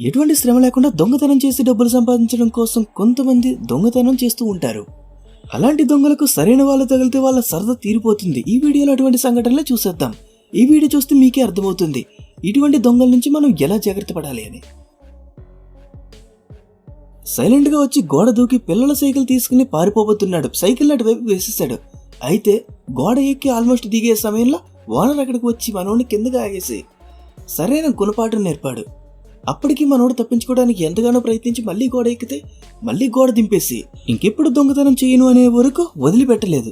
ఎటువంటి శ్రమ లేకుండా దొంగతనం చేసి డబ్బులు సంపాదించడం కోసం కొంతమంది దొంగతనం చేస్తూ ఉంటారు. అలాంటి దొంగలకు సరైన వాళ్ళు తగిలితే వాళ్ళ సరదా తీరిపోతుంది. ఈ వీడియోలో అటువంటి సంఘటనలు చూసేద్దాం. ఈ వీడియో చూస్తే మీకే అర్థమవుతుంది ఇటువంటి దొంగల నుంచి మనం ఎలా జాగ్రత్త పడాలి అని. సైలెంట్ గా వచ్చి గోడ దూకి పిల్లల సైకిల్ తీసుకుని పారిపోబోతున్నాడు. సైకిల్ అటువైపు వేసేసాడు. అయితే గోడ ఎక్కి ఆల్మోస్ట్ దిగే సమయంలో ఓనర్ అక్కడికి వచ్చి మనోడిని కిందగా ఆగేసి సరైన గుణపాఠం నేర్పాడు. అప్పటికి మనోడు తప్పించుకోవడానికి ఎంతగానో ప్రయత్నించి మళ్ళీ గోడ ఎక్కితే మళ్ళీ గోడ దింపేసి ఇంకెప్పుడు దొంగతనం చేయను అనే వరకు వదిలిపెట్టలేదు.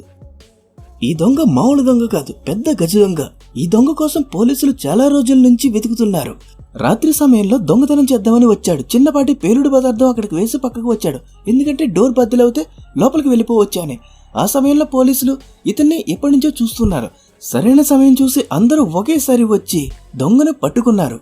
ఈ దొంగ మామూలు దొంగ కాదు, పెద్ద గజ దొంగ. ఈ దొంగ కోసం పోలీసులు చాలా రోజుల నుంచి వెతుకుతున్నారు. రాత్రి సమయంలో దొంగతనం చేద్దామని వచ్చాడు. చిన్నపాటి పేలుడు పదార్థం అక్కడికి వేసి పక్కకు వచ్చాడు. ఎందుకంటే డోర్ బద్దలవుతే లోపలికి వెళ్ళిపోవచ్చు అని. ఆ సమయంలో పోలీసులు ఇతన్ని ఎప్పటి నుంచో చూస్తున్నారు. సరైన సమయం చూసి అందరూ ఒకేసారి వచ్చి దొంగను పట్టుకున్నారు.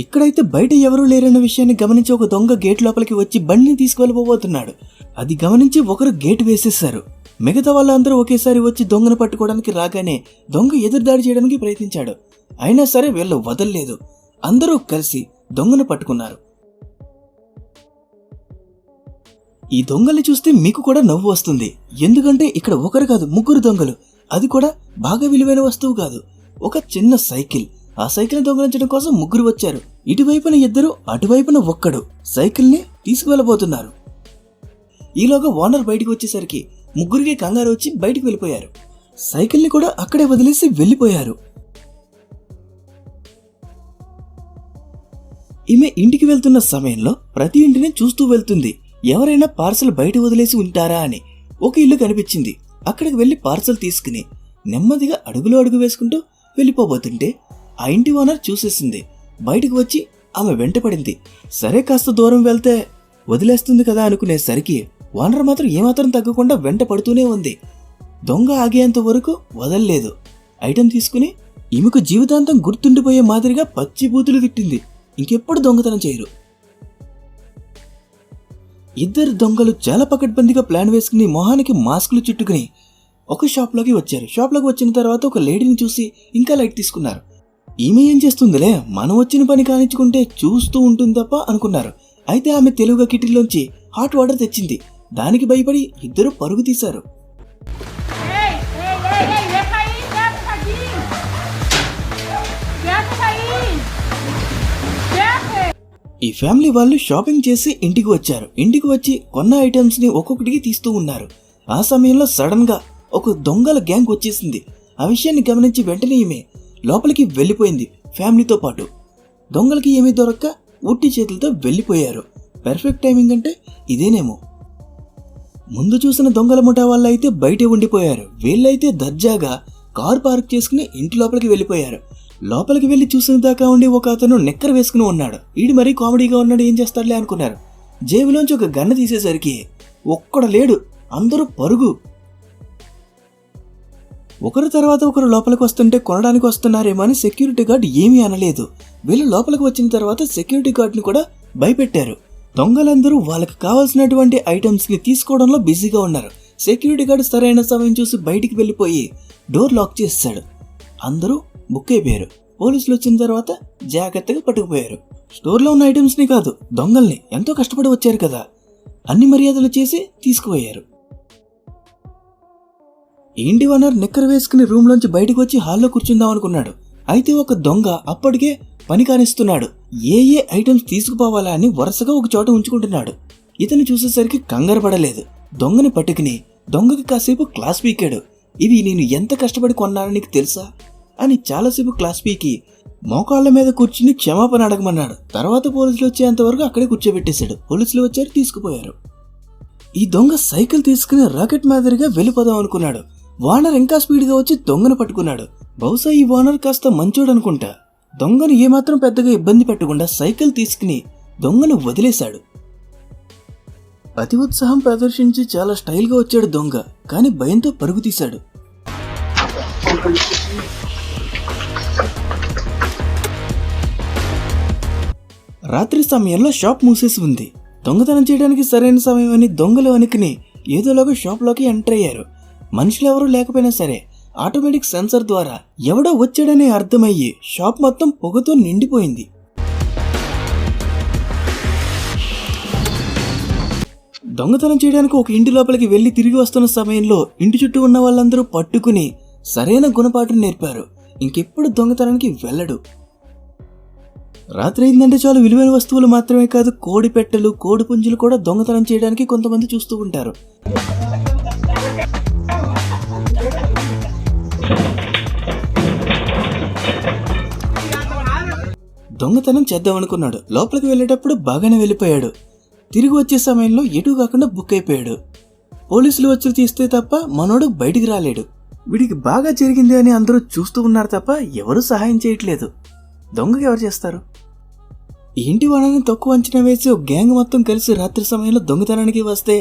ఇక్కడైతే బయట ఎవరూ లేరన్న విషయాన్ని గమనించి ఒక దొంగ గేట్ లోపలికి వచ్చి బండిని తీసుకువెళ్ళబోతున్నాడు. అది గమనించి ఒకరు గేట్ వేసేశారు. మిగతా వాళ్ళందరూ ఒకేసారి వచ్చి దొంగను పట్టుకోవడానికి రాగానే దొంగ ఎదురుదాడి చేయడానికి ప్రయత్నించాడు. అయినా సరే వీళ్ళు వదల్లేదు. అందరూ కలిసి దొంగను పట్టుకున్నారు. ఈ దొంగల్ని చూస్తే మీకు కూడా నవ్వు వస్తుంది. ఎందుకంటే ఇక్కడ ఒకరు కాదు, ముగ్గురు దొంగలు. అది కూడా బాగా విలువైన వస్తువు కాదు, ఒక చిన్న సైకిల్. ఆ సైకిల్ దొంగలించడం కోసం ముగ్గురు వచ్చారు. ఇటువైపున ఇద్దరు, అటువైపున ఒక్కడు సైకిల్ ని తీసుకువెళ్ళబోతున్నారు. ఈలోగా ఓనర్ బయటికి వచ్చేసరికి ముగ్గురికి కంగారు వచ్చి బయటికి వెళ్ళిపోయారు. సైకిల్ ని కూడా అక్కడే వదిలేసి వెళ్ళిపోయారు. ఈమె ఇంటికి వెళ్తున్న సమయంలో ప్రతి ఇంటిని చూస్తూ వెళ్తుంది. ఎవరైనా పార్సల్ బయట వదిలేసి ఉంటారా అని. ఒక ఇల్లు కనిపించింది. అక్కడికి వెళ్లి పార్సల్ తీసుకుని నెమ్మదిగా అడుగులో అడుగు వేసుకుంటూ వెళ్ళిపోబోతుంటే ఆ ఇంటి ఓనర్ చూసేసింది. బయటకు వచ్చి ఆమె వెంటపడింది. సరే కాస్త దూరం వెళ్తే వదిలేస్తుంది కదా అనుకునేసరికి ఓనర్ మాత్రం ఏమాత్రం తగ్గకుండా వెంట పడుతూనే ఉంది. దొంగ ఆగేంత వరకు వదల్లేదు. ఐటెం తీసుకుని ఈమెకు జీవితాంతం గుర్తుండిపోయే మాదిరిగా పచ్చి బూతులు తిట్టింది. ఇంకెప్పుడు దొంగతనం చేయరు. ఇద్దరు దొంగలు చాలా పకడ్బందీగా ప్లాన్ వేసుకుని మొహానికి మాస్కులు చుట్టుకుని ఒక షాప్లోకి వచ్చారు. షాప్లోకి వచ్చిన తర్వాత ఒక లేడీని చూసి ఇంకా లైట్ తీసుకున్నారు. ఈమె ఏం చేస్తుందిలే, మనం వచ్చిన పని కానిచ్చుకుంటే చూస్తూ ఉంటుంది తప్ప అనుకున్నారు. అయితే ఆమె తెలుగుగా కిటికీలోంచి హాట్ వాటర్ తెచ్చింది. దానికి భయపడి ఇద్దరు పరుగు తీశారు. ఈ ఫ్యామిలీ వాళ్ళు షాపింగ్ చేసి ఇంటికి వచ్చారు. ఇంటికి వచ్చి కొన్న ఐటమ్స్ ని ఒక్కొక్కటికి తీస్తూ ఉన్నారు. ఆ సమయంలో సడన్ గా ఒక దొంగల గ్యాంగ్ వచ్చేసింది. ఆ విషయాన్ని గమనించి వెంటనే ఈమె లోపలికి వెళ్ళిపోయింది ఫ్యామిలీతో పాటు. దొంగలకి ఏమీ దొరక్క ఉట్టి చేతులతో వెళ్ళిపోయారు. పర్ఫెక్ట్ టైమింగ్ అంటే ఇదేనేమో. ముందు చూసిన దొంగల ముఠా వాళ్ళు అయితే బయటే ఉండిపోయారు. వీళ్ళైతే దర్జాగా కారు పార్క్ చేసుకుని ఇంటి లోపలికి వెళ్ళిపోయారు. లోపలికి వెళ్లి చూసిన దాకా ఉండి ఒక అతను నెక్కర్ వేసుకుని ఉన్నాడు. ఈడు మరీ కామెడీగా ఉన్నాడు, ఏం చేస్తాడులే అనుకున్నారు. జేబులోంచి ఒక గన్ను తీసేసరికి ఒక్కడ లేడు. అందరూ పరుగు. ఒకరి తర్వాత ఒకరు లోపలికి వస్తుంటే కొనడానికి వస్తున్నారేమో అని సెక్యూరిటీ గార్డ్ ఏమీ అనలేదు. వీళ్ళు లోపలికి వచ్చిన తర్వాత సెక్యూరిటీ గార్డ్ ని కూడా భయపెట్టారు. దొంగలందరూ వాళ్ళకి కావాల్సినటువంటి ఐటమ్స్ ని తీసుకోవడంలో బిజీగా ఉన్నారు. సెక్యూరిటీ గార్డ్ సరైన సమయం చూసి బయటికి వెళ్ళిపోయి డోర్ లాక్ చేశాడు. అందరూ బుక్ అయిపోయారు. పోలీసులు వచ్చిన తర్వాత జాగ్రత్తగా పట్టుకుపోయారు. స్టోర్లో ఉన్న ఐటమ్స్ ని కాదు, దొంగల్ని. ఎంతో కష్టపడి వచ్చారు కదా, అన్ని మర్యాదలు చేసి తీసుకుపోయారు. ఇంటి ఓనర్ నిక్కర వేసుకుని రూమ్ లోంచి బయటకు వచ్చి హాల్లో కూర్చుందాం అనుకున్నాడు. అయితే ఒక దొంగ అప్పటికే పని కానిస్తున్నాడు. ఏ ఐటమ్స్ తీసుకుపోవాలా అని వరుసగా ఒక చోట ఉంచుకుంటున్నాడు. ఇతను చూసేసరికి కంగారు పడలేదు. దొంగని పట్టుకుని దొంగకి కాసేపు క్లాస్ పీకాడు. ఇవి నేను ఎంత కష్టపడి కొన్నానని నీకు తెలుసా అని చాలాసేపు క్లాస్ పీకి మోకాళ్ల మీద కూర్చుని క్షమాపణ అడగమన్నాడు. తర్వాత పోలీసులు వచ్చేంత వరకు అక్కడే కూర్చోబెట్టేశాడు. పోలీసులు వచ్చారు, తీసుకుపోయారు. ఈ దొంగ సైకిల్ తీసుకుని రాకెట్ మాదిరిగా వెళ్ళిపోదాం అనుకున్నాడు. ఓనర్ ఇంకా స్పీడ్గా వచ్చి దొంగను పట్టుకున్నాడు. బహుశా ఈ ఓనర్ కాస్త మంచోడు అనుకుంటా. దొంగను ఏమాత్రం పెద్దగా ఇబ్బంది పెట్టకుండా సైకిల్ తీసుకుని దొంగను వదిలేశాడు. అతి ఉత్సాహం ప్రదర్శించి చాలా స్టైల్గా వచ్చాడు దొంగ. కానీ భయంతో పరుగు తీశాడు. రాత్రి సమయంలో షాప్ మూసేసి ఉంది. దొంగతనం చేయడానికి సరైన సమయం అని దొంగలు అనుకుని ఏదోలాగా షాప్లోకి ఎంటర్ అయ్యారు. మనుషులు ఎవరూ లేకపోయినా సరే ఆటోమేటిక్ సెన్సర్ ద్వారా ఎవడో వచ్చాడనే అర్థమయ్యి షాప్ మొత్తం పొగతో నిండిపోయింది. దొంగతనం చేయడానికి ఒక ఇంటి లోపలికి వెళ్లి తిరిగి వస్తున్న సమయంలో ఇంటి చుట్టూ ఉన్న వాళ్ళందరూ పట్టుకుని సరైన గుణపాఠం నేర్పారు. ఇంకెప్పుడు దొంగతనానికి వెళ్ళడు. రాత్రి అయిందంటే చాలు విలువైన వస్తువులు మాత్రమే కాదు, కోడి పెట్టెలు, కోడి పుంజులు కూడా దొంగతనం చేయడానికి కొంతమంది చూస్తూ ఉంటారు. దొంగతనం చేద్దామనుకున్నాడు. లోపలికి వెళ్ళేటప్పుడు బాగానే వెళ్ళిపోయాడు. తిరిగి వచ్చే సమయంలో ఎటు కాకుండా బుక్ అయిపోయాడు. పోలీసులు వచ్చి తీస్తే తప్ప మనోడు బయటికి రాలేడు. వీడికి బాగా జరిగింది అని అందరూ చూస్తూ ఉన్నారు తప్ప ఎవరూ సహాయం చేయట్లేదు. దొంగకి ఎవరు చేస్తారు? ఇంటి ఓనర్ని తక్కువ అంచనా వేసి ఒక గ్యాంగ్ మొత్తం కలిసి రాత్రి సమయంలో దొంగతనానికి వస్తే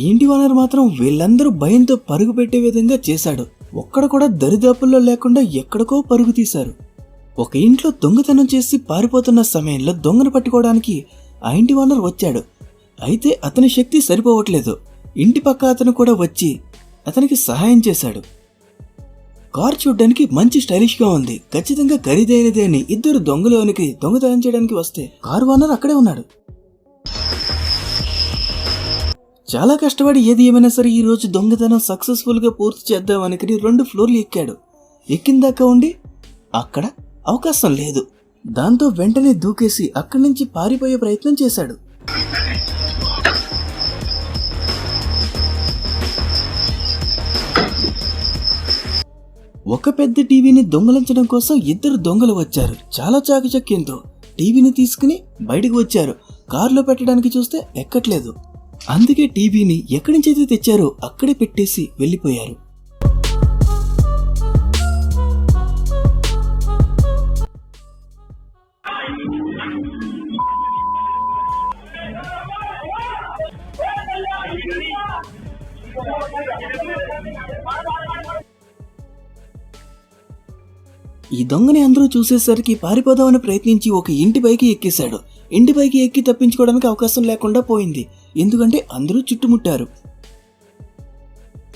ఇంటి ఓనర్ మాత్రం వీళ్ళందరూ భయంతో పరుగు పెట్టే విధంగా చేశాడు. ఒక్కడ కూడా దరిదాపుల్లో లేకుండా ఎక్కడికో పరుగు తీశారు. ఒక ఇంట్లో దొంగతనం చేసి పారిపోతున్న సమయంలో దొంగను పట్టుకోవడానికి ఆ ఇంటి ఓనర్ వచ్చాడు. అయితే అతని శక్తి సరిపోవట్లేదు. ఇంటి పక్క అతను కూడా వచ్చి అతనికి సహాయం చేశాడు. కార్ చూడ్డానికి మంచి స్టైలిష్ గా ఉంది, ఖచ్చితంగా ఖరీదైనదే అని ఇద్దరు దొంగలోనికి దొంగతనం చేయడానికి వస్తే కారు ఓనర్ అక్కడే ఉన్నాడు. చాలా కష్టపడి ఏది ఏమైనా సరే ఈ రోజు దొంగతనం సక్సెస్ఫుల్ గా పూర్తి చేద్దామని 2 ఫ్లోర్లు ఎక్కాడు. ఎక్కిందాకా ఉండి అక్కడ అవకాశం లేదు. దాంతో వెంటనే దూకేసి అక్కడి నుంచి పారిపోయే ప్రయత్నం చేశాడు. ఒక పెద్ద టీవీని దొంగలించడం కోసం ఇద్దరు దొంగలు వచ్చారు. చాలా చాకచక్యంతో టీవీని తీసుకుని బయటకు వచ్చారు. కారులో పెట్టడానికి చూస్తే ఎక్కట్లేదు. అందుకే టీవీని ఎక్కడి నుంచి అయితే తెచ్చారో అక్కడే పెట్టేసి వెళ్ళిపోయారు. ఈ దొంగని అందరూ చూసేసరికి పారిపోదామని ప్రయత్నించి ఒక ఇంటి పైకి ఎక్కేశాడు. ఇంటి పైకి ఎక్కి తప్పించుకోవడానికి అవకాశం లేకుండా పోయింది. ఎందుకంటే అందరూ చుట్టుముట్టారు.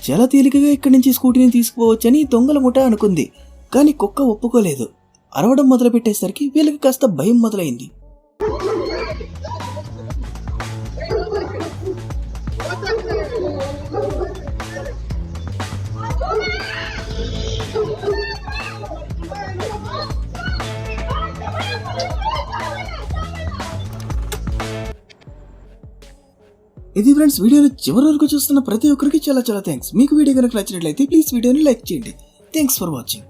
చాలా తేలికగా ఇక్కడి నుంచి స్కూటీని తీసుకుపోవచ్చని దొంగల ముఠా అనుకుంది. కానీ కుక్క ఒప్పుకోలేదు. అరవడం మొదలు పెట్టేసరికి వీళ్ళకి కాస్త భయం మొదలైంది. ఇది ఫ్రెండ్స్, వీడియోని చివరి వరకు చూస్తున్న ప్రతి ఒక్కరికి చాలా థ్యాంక్స్. మీకు వీడియో కనుక నచ్చినట్లయితే ప్లీజ్ వీడియోని లైక్ చేయండి. Thanks for watching.